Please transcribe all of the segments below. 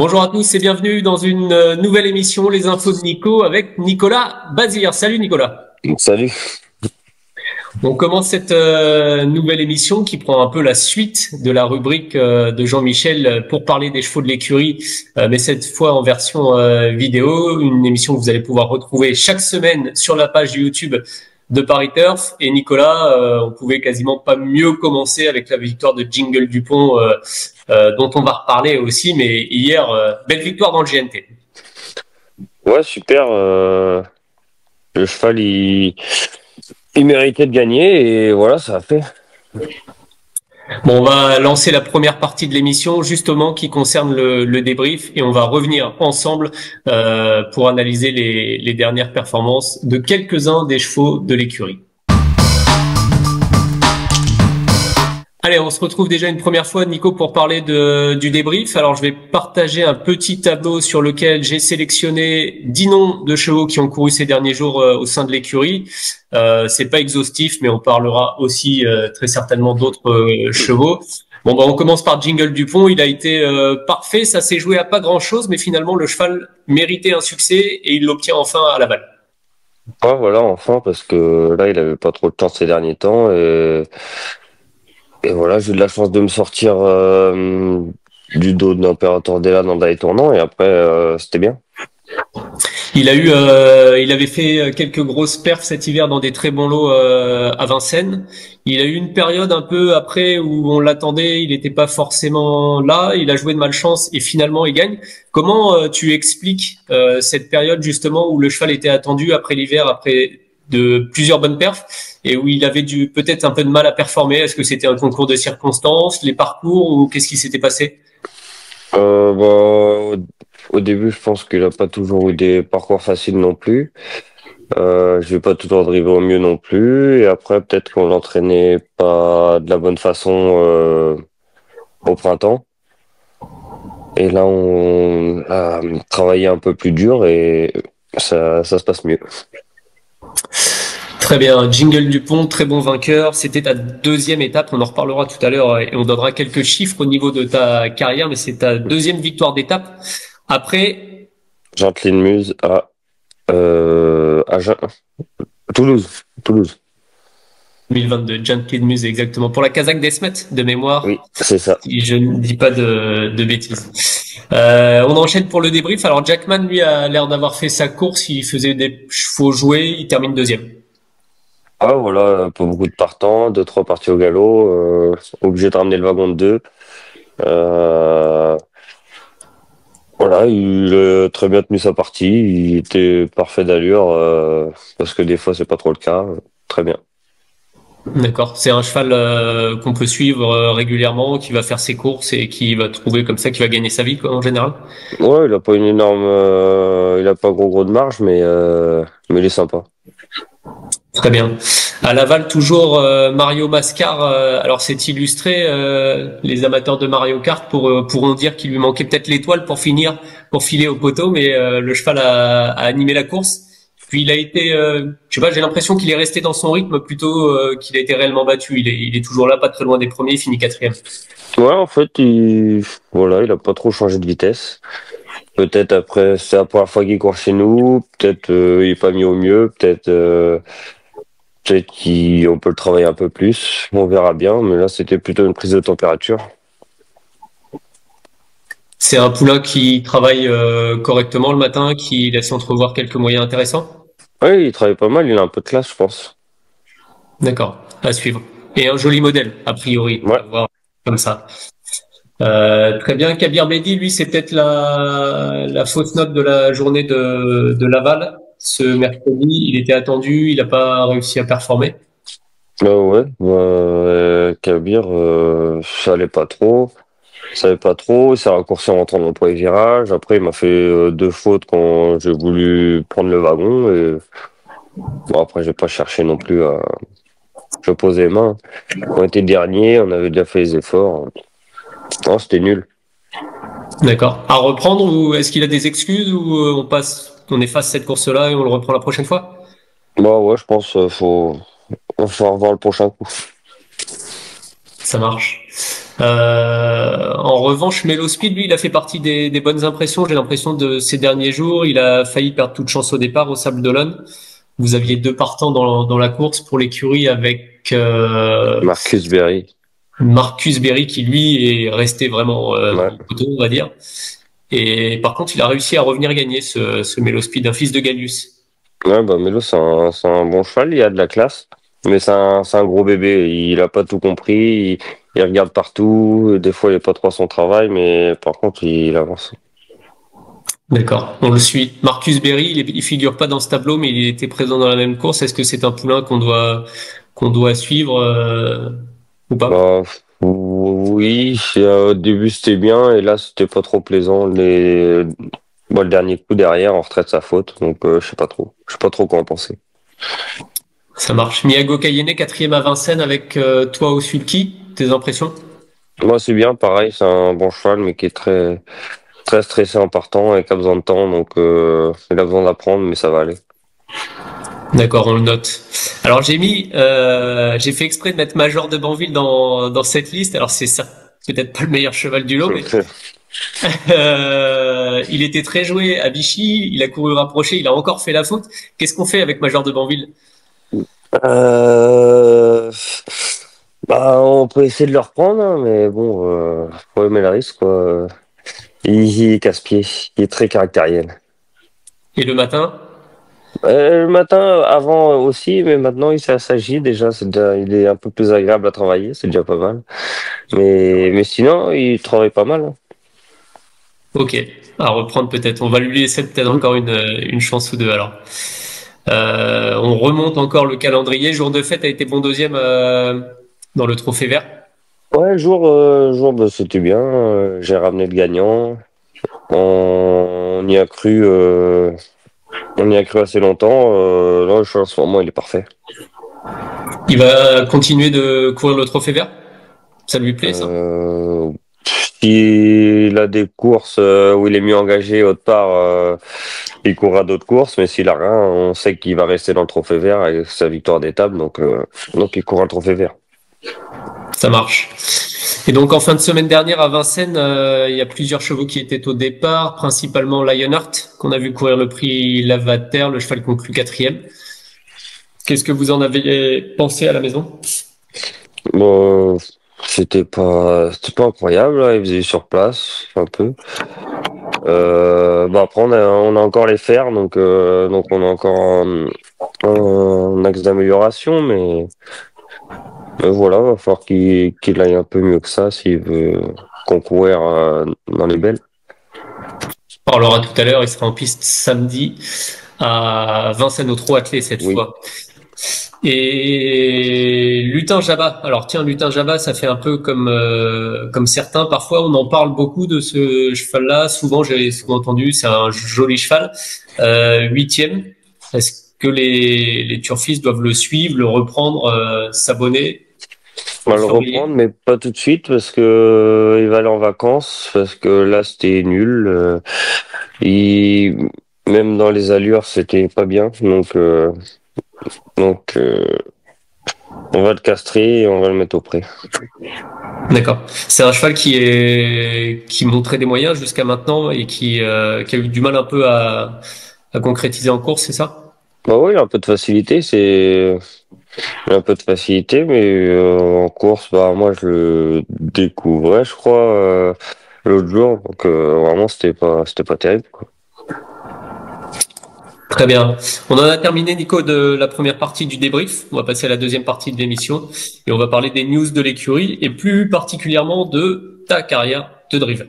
Bonjour à tous et bienvenue dans une nouvelle émission, les infos de Nico avec Nicolas Bazir. Salut Nicolas. Salut. On commence cette nouvelle émission qui prend un peu la suite de la rubrique de Jean-Michel pour parler des chevaux de l'écurie, mais cette fois en version vidéo, une émission que vous allez pouvoir retrouver chaque semaine sur la page YouTube de Paris Turf. Et Nicolas, on pouvait quasiment pas mieux commencer avec la victoire de Jingle Dupont, dont on va reparler aussi, mais hier, belle victoire dans le GNT. Ouais, super. Le cheval, il méritait de gagner et voilà, ça a fait. Bon, on va lancer la première partie de l'émission justement qui concerne le débrief et on va revenir ensemble pour analyser les dernières performances de quelques-uns des chevaux de l'écurie. Allez, on se retrouve déjà une première fois, Nico, pour parler du débrief. Alors, je vais partager un petit tableau sur lequel j'ai sélectionné 10 noms de chevaux qui ont couru ces derniers jours au sein de l'écurie. C'est pas exhaustif, mais on parlera aussi très certainement d'autres chevaux. Bon, bah, on commence par Jingle Dupont. Il a été parfait. Ça s'est joué à pas grand-chose, mais finalement, le cheval méritait un succès et il l'obtient enfin à Laval. Ouais, voilà, enfin, parce que là, il avait pas trop de temps ces derniers temps et voilà, j'ai eu de la chance de me sortir du dos de l'Impérator Della dans le dernier tournant et après, c'était bien. Il avait fait quelques grosses perfs cet hiver dans des très bons lots à Vincennes. Il a eu une période un peu après où on l'attendait, il n'était pas forcément là. Il a joué de malchance et finalement il gagne. Comment tu expliques cette période justement où le cheval était attendu après l'hiver, après de plusieurs bonnes perfs et où il avait dû peut-être un peu de mal à performer? Est-ce que c'était un concours de circonstances, les parcours ou qu'est-ce qui s'était passé? Au début, je pense qu'il a pas toujours eu des parcours faciles non plus. Je vais pas toujours driver au mieux non plus. Et après, peut-être qu'on l'entraînait pas de la bonne façon au printemps. Et là, on a travaillé un peu plus dur et ça se passe mieux. Très bien, Jingle Dupont, très bon vainqueur. C'était ta deuxième étape, on en reparlera tout à l'heure et on donnera quelques chiffres au niveau de ta carrière, mais c'est ta deuxième victoire d'étape. Après Gentile Muse à Toulouse. Toulouse. 2022, Gentle Muse exactement, pour la Kazakh Desmet de mémoire, Oui, c'est ça. si je ne dis pas de bêtises. On enchaîne pour le débrief. Alors Jackman, lui, a l'air d'avoir fait sa course, il faisait des chevaux joués, il termine deuxième. Ah voilà, pas beaucoup de partants, deux, trois parties au galop, obligé de ramener le wagon de deux. Euh, voilà, il a très bien tenu sa partie, il était parfait d'allure, parce que des fois c'est pas trop le cas. Très bien. D'accord. C'est un cheval qu'on peut suivre régulièrement, qui va faire ses courses et qui va trouver comme ça, qui va gagner sa vie, quoi, en général. Ouais, il a pas une énorme, il a pas gros de marge, mais il est sympa. Très bien. À Laval, toujours Mario Mascar. Alors c'est illustré. Les amateurs de Mario Kart pourront dire qu'il lui manquait peut-être l'étoile pour finir, pour filer au poteau, mais le cheval a animé la course. Puis il a été, je sais pas, j'ai l'impression qu'il est resté dans son rythme plutôt qu'il a été réellement battu. Il est toujours là, pas très loin des premiers, il finit quatrième. Ouais, en fait, voilà, il a pas trop changé de vitesse. Peut-être après, c'est la première fois qu'il court chez nous. Peut-être il est pas mis au mieux. Peut-être qu'on peut le travailler un peu plus. On verra bien. Mais là, c'était plutôt une prise de température. C'est un poulain qui travaille correctement le matin, qui laisse entrevoir quelques moyens intéressants. Oui, il travaille pas mal. Il a un peu de classe, je pense. D'accord, à suivre. Et un joli modèle, a priori, Ouais, à voir comme ça. Très bien, Kabir Bedi, lui, c'est peut-être la fausse note de la journée de Laval. Ce mercredi, il était attendu, il n'a pas réussi à performer. ouais. Kabir, ça allait pas trop. Ça allait pas trop. Il s'est raccourci en rentrant dans le premier virage. Après, il m'a fait deux fautes quand j'ai voulu prendre le wagon. Et bon, après, j'ai pas cherché non plus à. Je posais les mains. On était dernier. On avait déjà fait les efforts. Non, c'était nul. D'accord. À reprendre ou est-ce qu'il a des excuses ou on efface cette course-là et on le reprend la prochaine fois? Bah ouais, je pense faut revoir le prochain coup. Ça marche. En revanche, Melo Speed, lui, il a fait partie des bonnes impressions. J'ai l'impression de ces derniers jours, il a failli perdre toute chance au départ au Sable d'Olonne. Vous aviez deux partants dans la course pour l'écurie avec Marcus Berry. Marcus Berry qui lui est resté vraiment Ouais. au poteau, on va dire. Et par contre, il a réussi à revenir gagner ce Melo Speed, un fils de Gallius. Ouais, bah Melo, c'est un bon cheval, il a de la classe. Mais c'est un gros bébé. Il a pas tout compris. Il regarde partout. Des fois, il est pas trop à son travail, mais par contre, il avance. D'accord, on le suit. Marcus Berry, il figure pas dans ce tableau, mais il était présent dans la même course. Est-ce que c'est un poulain qu'on doit suivre ou pas? Bah, oui, au début, c'était bien. Et là, c'était pas trop plaisant. Bon, le dernier coup derrière, en retraite, sa faute. Donc, je sais pas trop. Je sais pas trop quoi en penser. Ça marche. Miyago Kayene, quatrième à Vincennes avec toi au sulky. Tes impressions? Moi, c'est bien. Pareil, c'est un bon cheval, mais qui est très stressé en partant et qui a besoin de temps. Donc, il a besoin d'apprendre, mais ça va aller. D'accord, on le note. Alors j'ai fait exprès de mettre Major de Banville dans cette liste. Alors peut-être pas le meilleur cheval du lot, mais il était très joué à Vichy. Il a couru rapproché. Il a encore fait la faute. Qu'est-ce qu'on fait avec Major de Banville? Euh, Bah, on peut essayer de le reprendre, hein, mais bon, faut aimer le risque, quoi. Il est casse-pied, il est très caractériel. Et le matin? Le matin, avant aussi, mais maintenant il s'agit déjà, il est un peu plus agréable à travailler, c'est déjà pas mal. Mais sinon, il travaille pas mal, hein. Ok, à reprendre peut-être. On va lui laisser peut-être Mhm. encore une chance ou deux alors. On remonte encore le calendrier. Jour de fête a été bon deuxième dans le Trophée Vert. Ouais, jour, bah, c'était bien. J'ai ramené le gagnant. On y a cru, on y a cru assez longtemps. Là, en ce moment, il est parfait. Il va continuer de courir le Trophée Vert. Ça lui plaît ça? Euh, S'il a des courses où il est mieux engagé autre part, il courra d'autres courses, mais s'il a rien, on sait qu'il va rester dans le trophée vert avec sa victoire d'étape, donc il courra le trophée vert. Ça marche. Et donc en fin de semaine dernière à Vincennes, il y a plusieurs chevaux qui étaient au départ, principalement Lionheart, qu'on a vu courir le prix Lavater, le cheval conclu quatrième. Qu'est-ce que vous en avez pensé à la maison? Bon, c'était pas incroyable, là, il faisait sur place un peu. Bah après on a encore les fers, donc on a encore un axe d'amélioration, mais voilà, va falloir qu'il aille un peu mieux que ça s'il veut concourir dans les belles. On parlera tout à l'heure, il sera en piste samedi à Vincennes au trot attelé cette Oui. fois. Et Lutin Jabba. Alors tiens, Lutin Jabba, ça fait un peu comme certains. Parfois, on en parle beaucoup de ce cheval-là. Souvent, j'ai souvent entendu, c'est un joli cheval. Huitième. Est-ce que les turfistes doivent le suivre, le reprendre, s'abonner, On le va le surveiller? reprendre, mais pas tout de suite parce que il va aller en vacances, parce que là c'était nul. Il, Même dans les allures, c'était pas bien. Donc on va le castrer et on va le mettre au pré. D'accord. C'est un cheval qui montrait des moyens jusqu'à maintenant et qui a eu du mal un peu à concrétiser en course, c'est ça? Bah oui, il a un peu de facilité, il a un peu de facilité, mais en course, bah moi je le découvrais, je crois, l'autre jour. Donc vraiment c'était pas terrible, quoi. Très bien. On en a terminé, Nico, de la première partie du débrief. On va passer à la deuxième partie de l'émission et on va parler des news de l'écurie et plus particulièrement de ta carrière de driver.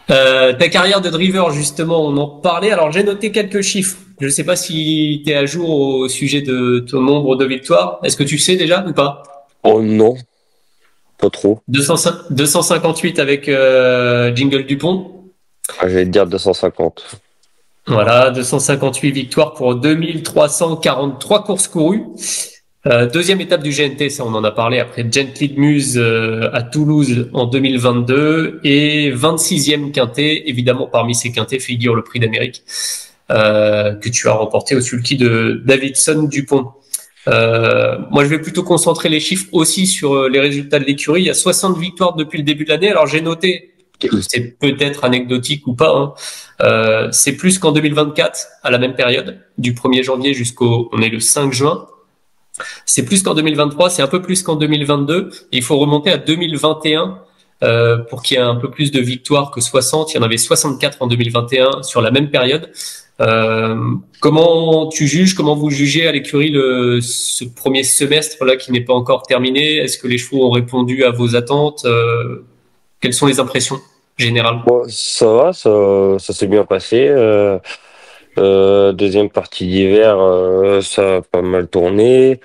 Ta carrière de driver, justement, on en parlait. Alors, j'ai noté quelques chiffres. Je ne sais pas si tu es à jour au sujet de ton nombre de victoires. Est-ce que tu sais déjà ou pas? Oh non, pas trop. 258 avec Jingle Dupont. Ah, j'allais te dire 250. Voilà, 258 victoires pour 2343 courses courues. Deuxième étape du GNT, ça on en a parlé après Gently de Muse à Toulouse en 2022 et 26e quintet, évidemment parmi ces quintets figure le prix d'Amérique que tu as remporté au sulky de Davidson Dupont. Moi, je vais plutôt concentrer les chiffres aussi sur les résultats de l'écurie. Il y a 60 victoires depuis le début de l'année. Alors, j'ai noté, c'est peut-être anecdotique ou pas, hein, c'est plus qu'en 2024, à la même période, du 1er janvier on est le 5 juin. C'est plus qu'en 2023, c'est un peu plus qu'en 2022. Il faut remonter à 2021 pour qu'il y ait un peu plus de victoires que 60. Il y en avait 64 en 2021 sur la même période. Comment vous jugez à l'écurie ce premier semestre là qui n'est pas encore terminé? Est-ce que les chevaux ont répondu à vos attentes? Quelles sont les impressions générales? Bon, ça va, ça s'est bien passé. Deuxième partie d'hiver, ça a pas mal tourné.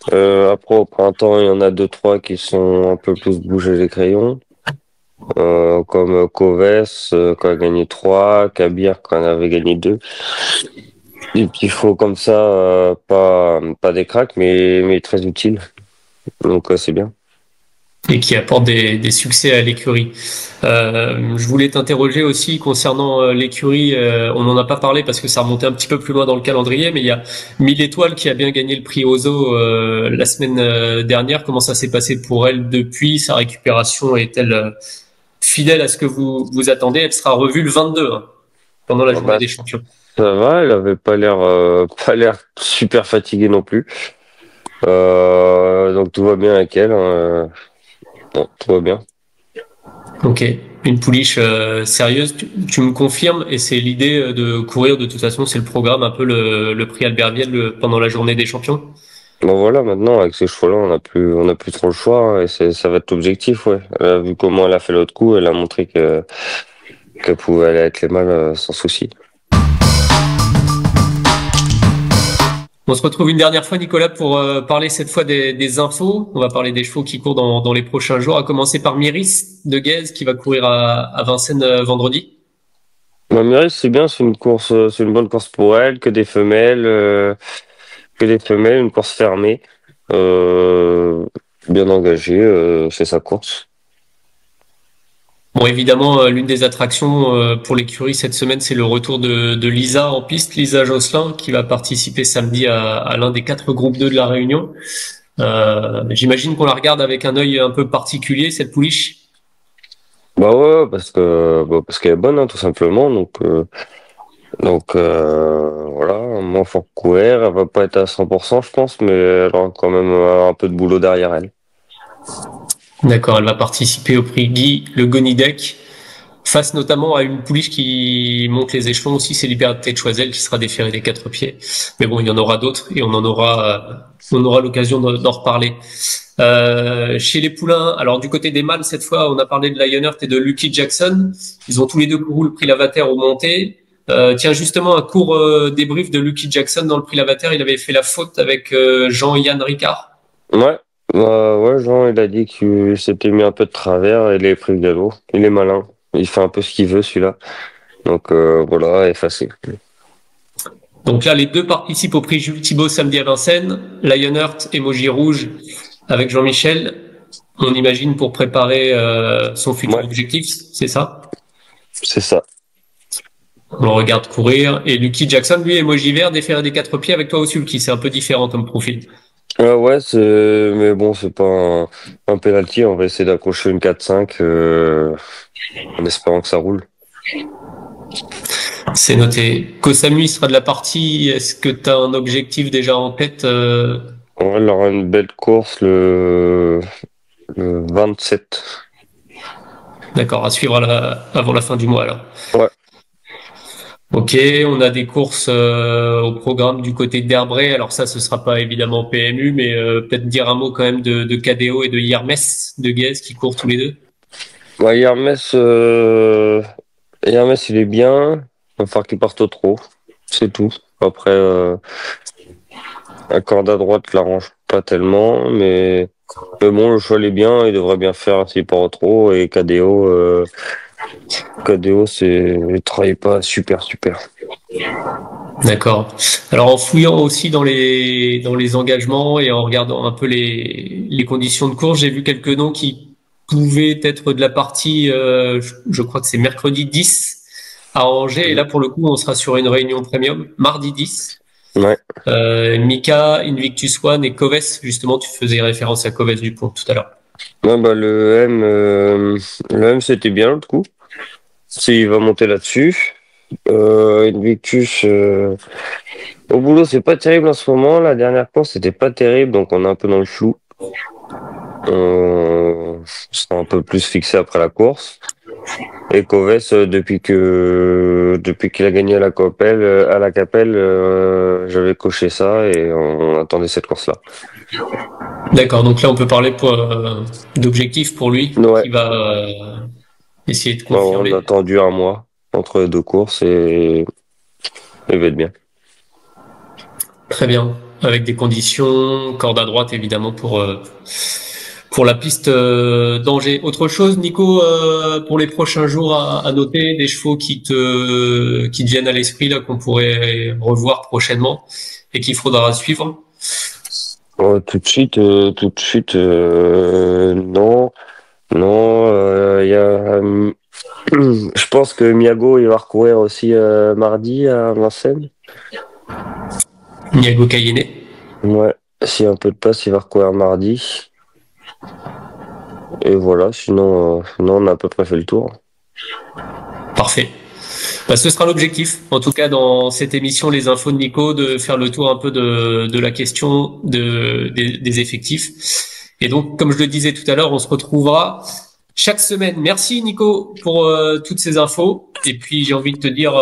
Après, au printemps, il y en a deux, trois qui sont un peu plus bougés les crayons. Comme Coves, qui a gagné 3, Kabir, qui en avait gagné 2. Des petits chevaux comme ça, pas des cracks, mais très utiles. Donc, c'est bien. Et qui apportent des succès à l'écurie. Je voulais t'interroger aussi concernant l'écurie. On n'en a pas parlé parce que ça remontait un petit peu plus loin dans le calendrier, mais il y a 1000 étoiles qui a bien gagné le prix Ozo la semaine dernière. Comment ça s'est passé pour elle depuis? Sa récupération est-elle fidèle à ce que vous attendez? Elle sera revue le 22 hein, pendant la Ah journée bah, des champions. ça va, elle avait pas l'air super fatiguée non plus. Donc tout va bien avec elle, hein. Bon, tout va bien. Ok, une pouliche sérieuse, tu me confirmes, et c'est l'idée de courir, de toute façon, c'est le programme, un peu le prix Albert Viel pendant la journée des champions. Bon voilà, maintenant avec ces chevaux-là, on a plus trop le choix, hein, et ça va être l'objectif, ouais. Vu comment elle a fait l'autre coup, elle a montré qu'elle pouvait aller avec les mâles sans souci. On se retrouve une dernière fois, Nicolas, pour parler cette fois des infos. On va parler des chevaux qui courent dans les prochains jours, à commencer par Myris de Guèze qui va courir à Vincennes vendredi. Ma Mireille, c'est bien, c'est une bonne course pour elle, que des femelles, une course fermée, euh, bien engagée, c'est sa course. Bon, évidemment, l'une des attractions pour l'écurie cette semaine, c'est le retour de Lisa en piste, Lisa Josselin, qui va participer samedi à l'un des 4 groupes 2 de la Réunion. J'imagine qu'on la regarde avec un œil un peu particulier, cette pouliche. Bah ouais, parce qu'elle est bonne, hein, tout simplement. Voilà, moins fort couvert, elle va pas être à 100%, je pense, mais elle aura quand même un peu de boulot derrière elle. D'accord, elle va participer au prix Guy Le Gonidec, face notamment à une pouliche qui monte les échelons aussi, c'est Liberté de Choiseul qui sera déférée des 4 pieds. Mais bon, il y en aura d'autres et on aura l'occasion d'en reparler. Chez les poulains, alors du côté des mâles, cette fois, on a parlé de Lionheart et de Lucky Jackson. Ils ont tous les deux couru le prix Lavater au monté. Tiens, justement, un court débrief de Lucky Jackson dans le prix Lavater. Il avait fait la faute avec Jean-Yann Ricard. Ouais, ouais, Jean, il a dit qu'il s'était mis un peu de travers et il est pris le galop. Il est malin. Il fait un peu ce qu'il veut, celui-là. Donc, voilà, effacé. Donc là, les deux participent au prix Jules Thibault samedi à Vincennes. Lionheart, Emoji Rouge avec Jean-Michel. On imagine pour préparer son futur Ouais, objectif, c'est ça? c'est ça. On le regarde courir. Et Lucky Jackson, lui, Emoji Vert, déféré des 4 pieds avec toi au sulky. C'est un peu différent comme profil. Ouais, mais bon, c'est pas un penalty. On va essayer d'accrocher une 4-5, en espérant que ça roule. C'est noté. Kosamu, il sera de la partie. Est-ce que tu as un objectif déjà en tête On va aura une belle course le 27. D'accord, à suivre avant la fin du mois alors. Ouais. Ok, on a des courses au programme du côté d'Herbray. Alors ça, ce sera pas évidemment PMU, mais peut-être dire un mot quand même de KDO et de Yermes de Guez qui courent tous les deux. Ouais, Hermès, il est bien. Il va falloir qu'il parte au trot. C'est tout. Après, la corde à droite l'arrange pas tellement, mais bon, le choix il est bien. Il devrait bien faire s'il part au trot. Et KDO, il travaille pas super. D'accord. Alors en fouillant aussi dans les engagements et en regardant un peu les conditions de course, j'ai vu quelques noms qui pouvaient être de la partie, je crois que c'est mercredi 10 à Angers. Et là, pour le coup, on sera sur une réunion premium, mardi 10. Ouais. Mika, Invictus One et Coves. Justement, tu faisais référence à Coves Dupont tout à l'heure. Ouais, bah, le M, c'était bien, le coup. S'il va monter là-dessus. Invictus, au boulot, c'est pas terrible en ce moment. La dernière course, c'était pas terrible, donc on est un peu dans le flou. On sera un peu plus fixé après la course. Et Coves, depuis qu'il a gagné à la Capelle, j'avais coché ça et on attendait cette course-là. D'accord, donc là on peut parler d'objectif pour lui, Ouais, qui va essayer de bon, on a confirmer. attendu un mois entre les deux courses et il va être bien. Très bien, avec des conditions, corde à droite évidemment pour la piste d'Angers. Autre chose, Nico, pour les prochains jours à noter, des chevaux qui te viennent à l'esprit là qu'on pourrait revoir prochainement et qu'il faudra suivre. Tout de suite, non, non. Je pense que Miago il va recourir aussi mardi à Vincennes. Niago Cayenne. Ouais, s'il y a un peu de place, il va recourir mardi. Et voilà, sinon, non, on a à peu près fait le tour. Parfait. Bah, ce sera l'objectif, en tout cas dans cette émission Les Infos de Nico, de faire le tour un peu de la question des effectifs. Et donc, comme je le disais tout à l'heure, on se retrouvera chaque semaine. Merci Nico pour toutes ces infos. Et puis j'ai envie de te dire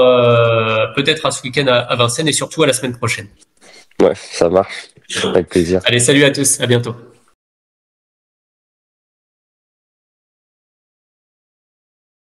peut-être à ce week-end à Vincennes et surtout à la semaine prochaine. Ouais, ça marche. Avec plaisir. Allez, salut à tous, à bientôt.